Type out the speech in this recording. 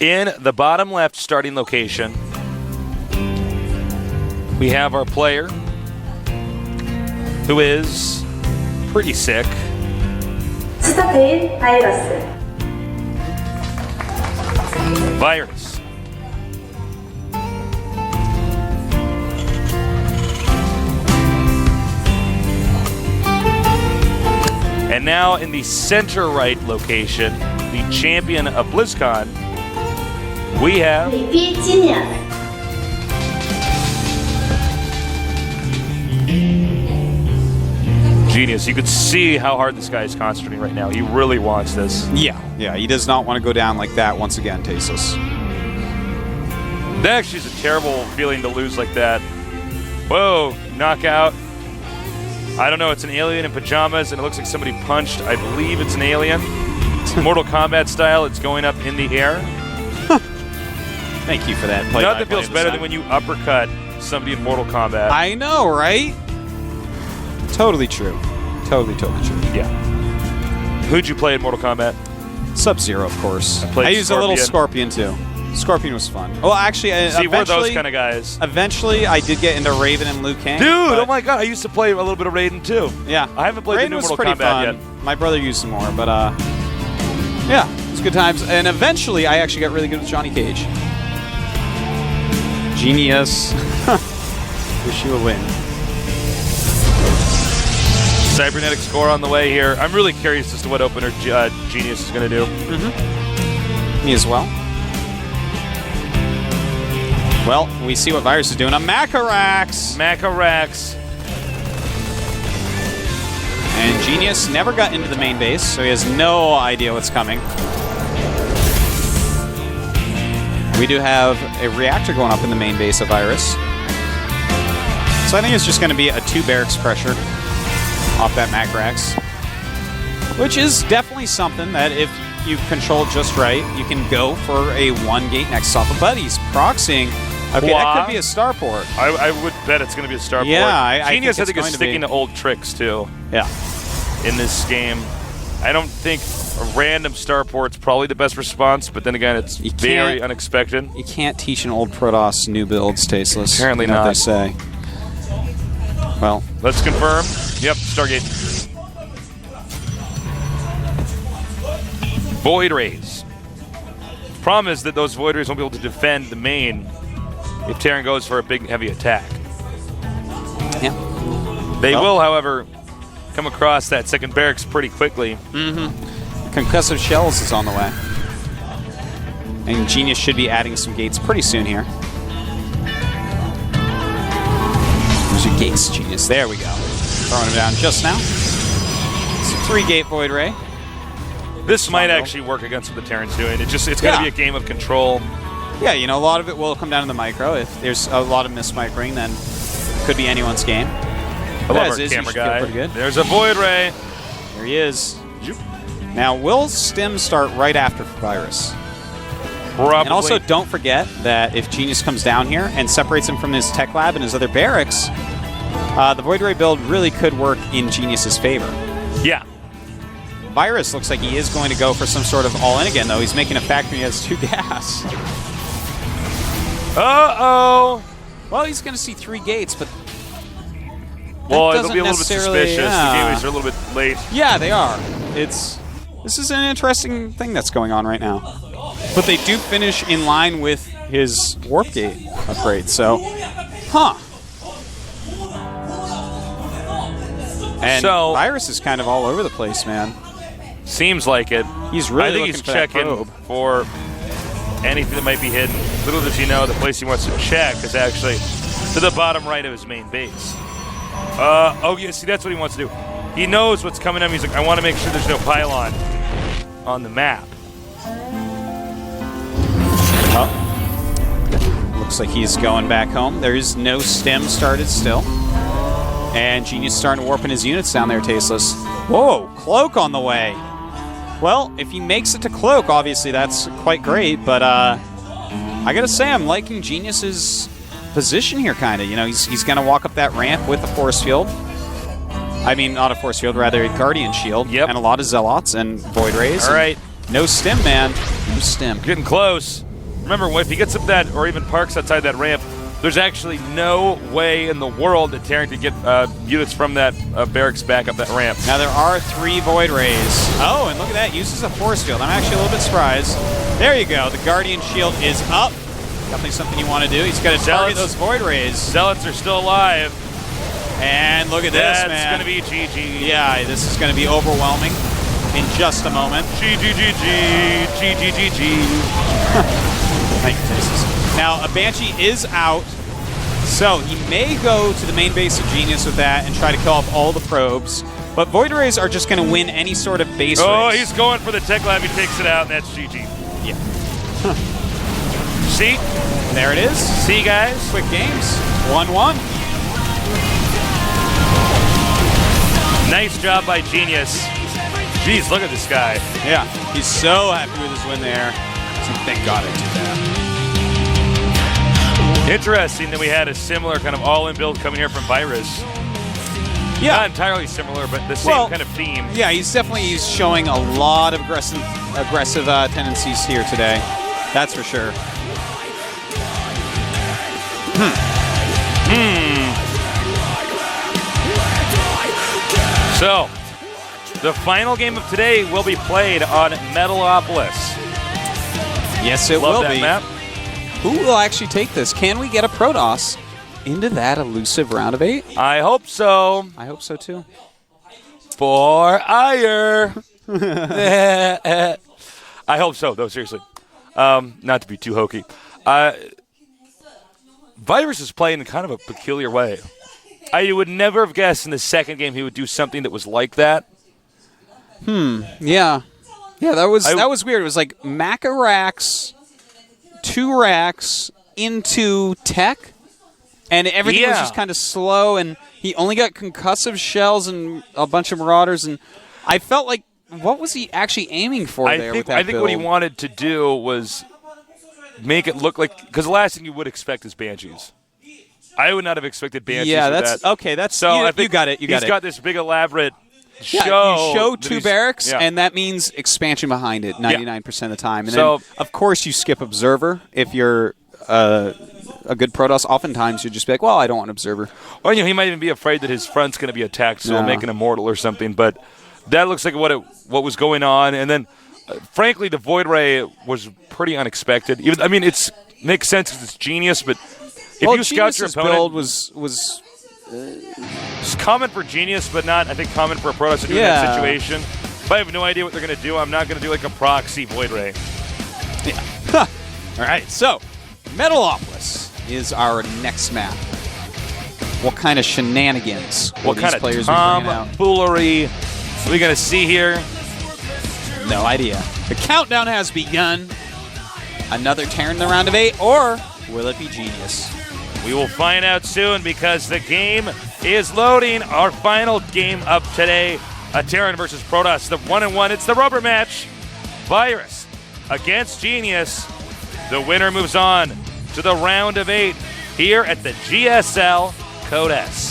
In the bottom left starting location, we have our player who is pretty sick. 스타페인 바이러스. Virus. And now in the center right location, the champion of BlizzCon, we have VP Genius. Genius. You could see how hard this guy is concentrating right now. He really wants this. Yeah, he does not want to go down like that once again, Tasteless. That actually is a terrible feeling to lose like that. Whoa, knockout. I don't know, it's an alien in pajamas, and it looks like somebody punched. I believe it's an alien. Mortal Kombat style, it's going up in the air. Thank you for that. Nothing feels better than when you uppercut somebody in Mortal Kombat. I know, right? Totally true. Totally true. Yeah. Who'd you play in Mortal Kombat? Sub-Zero, of course. I used a little Scorpion, too. Scorpion was fun. Well, actually, see, we're those kind of guys. Eventually, I did get into Raven and Liu Kang. Dude, oh my god, I used to play a little bit of Raiden, too. Yeah. I haven't played Raiden the new was Mortal pretty Kombat fun. yet. My brother used some more, but yeah, it's good times. And eventually, I actually got really good with Johnny Cage. Genius. Wish you a win. Cybernetic score on the way here. I'm really curious as to what opener Genius is going to do. Me as well. Well, we see what Virus is doing. A Macarax! Macarax. And Genius never got into the main base, so he has no idea what's coming. We do have a reactor going up in the main base of Virus. So I think it's just going to be a 2 barracks pressure off that Macarax. Which is definitely something that if you control it just right, you can go for a 1 gate nexus off of. But he's proxying. Okay, that could be a starport. I would bet it's going to be a starport. Yeah, Genius, I think, is going to sticking to old tricks, too. Yeah. In this game. I don't think a random starport's probably the best response, but then again, it's very unexpected. You can't teach an old Protoss new builds, Tasteless. Apparently not. not. They say. Well, let's confirm. Yep, Stargate. Void Rays. Problem is that those Void Rays won't be able to defend the main if Terran goes for a big, heavy attack. Yeah. They will, however, come across that second barracks pretty quickly. Concussive Shells is on the way. And Genius should be adding some gates pretty soon here. There's your gates, Genius. There we go. Throwing him down just now. It's a 3-gate Void Ray. This might actually work against what the Terran's doing. It's going to be a game of control. Yeah, you know, a lot of it will come down to the micro. If there's a lot of mismicroing, then it could be anyone's game. I love our camera guy. Pretty good. There's a Void Ray. There he is. Now, will Stim start right after Virus? Probably. And also, don't forget that if Genius comes down here and separates him from his tech lab and his other barracks, the Void Ray build really could work in Genius's favor. Yeah. Virus looks like he is going to go for some sort of all-in again, though. He's making a factory that has 2 gas. Uh-oh. Well, he's going to see 3 gates, but well, it'll be a little bit suspicious. Yeah. The gateways are a little bit late. Yeah, they are. This is an interesting thing that's going on right now. But they do finish in line with his warp gate upgrade, so And so, Virus is kind of all over the place, man. Seems like it. He's really I think looking he's for that checking probe. for anything that might be hidden. Little does he know, the place he wants to check is actually to the bottom right of his main base. Oh, yeah, see, that's what he wants to do. He knows what's coming at him. He's like, I want to make sure there's no pylon on the map. Oh. Looks like he's going back home. There is no stem started still. And Genius starting to warp in his units down there, Tasteless. Whoa, Cloak on the way. Well, if he makes it to Cloak, obviously that's quite great, but I gotta say, I'm liking Genius's position here, kind of. You know, he's gonna walk up that ramp with a force field. I mean, not a force field, rather a Guardian Shield. Yep. And a lot of Zealots and Void Rays. All right. No stem, man. No stem. Getting close. remember, if he gets up that, or even parks outside that ramp, there's actually no way in the world that Terran could get units from that barracks back up that ramp. Now there are 3 Void Rays. Oh, and look at that. Uses a force field. I'm actually a little bit surprised. There you go. The Guardian Shield is up. Definitely something you want to do. He's got to target those Void Rays. Zealots are still alive. And look at this, man. That's going to be GG. Yeah, this is going to be overwhelming in just a moment. GGGG. GGGG. Thank you, Tastes. Now, a Banshee is out, so he may go to the main base of Genius with that and try to kill off all the probes. But Void Rays are just going to win any sort of base race. He's going for the Tech Lab. He takes it out, and that's GG. Yeah. See? There it is. See, guys? Quick games. 1-1. Nice job by Genius. Jeez, look at this guy. Yeah, he's so happy with his win there. So thank God I did that. Interesting that we had a similar kind of all-in build coming here from Virus. Yeah. Not entirely similar, but the same kind of theme. Yeah, he's showing a lot of aggressive tendencies here today. That's for sure. So, the final game of today will be played on Metalopolis. Yes, it Love will that be. map. Who will actually take this? Can we get a Protoss into that elusive round of 8? I hope so. I hope so too. For ire. I hope so, though, seriously. Not to be too hokey. Virus is playing in kind of a peculiar way. I would never have guessed in the second game he would do something that was like that. Yeah. Yeah, that was weird. It was like Maca racks, 2 racks into tech, and everything was just kind of slow, and he only got concussive shells and a bunch of Marauders, and I felt like, what was he actually aiming for there with that I think build? what he wanted to do was make it look like, because the last thing you would expect is Banshees. I would not have expected Banshees. Yeah, with that's that. okay. That's so. you, I think you got it. He's got this big elaborate show. Yeah, you show 2 barracks, yeah. and that means expansion behind it 99% of the time. And So- then, of course, you skip Observer if you're a good Protoss. Oftentimes, you just be like, well, I don't want Observer. Or he might even be afraid that his front's going to be attacked, so he'll make an immortal or something. But that looks like what was going on. And then, frankly, the Void Ray was pretty unexpected. It makes sense because it's Genius, but if you scout your opponent, build was it's common for Genius, but not, I think, common for a Protoss to do in that situation. If I have no idea what they're going to do, I'm not going to do like a proxy Void Ray. Yeah. All right, so Metalopolis is our next map. What kind of shenanigans will What these kind of players be bringing out? tomfoolery are we going to see here? No idea. The countdown has begun. Another Terran in the round of 8, or will it be Genius? We will find out soon because the game is loading. Our final game of today, a Terran versus Protoss. The 1-1, it's the rubber match. Virus against Genius. The winner moves on to the round of 8 here at the GSL Code S.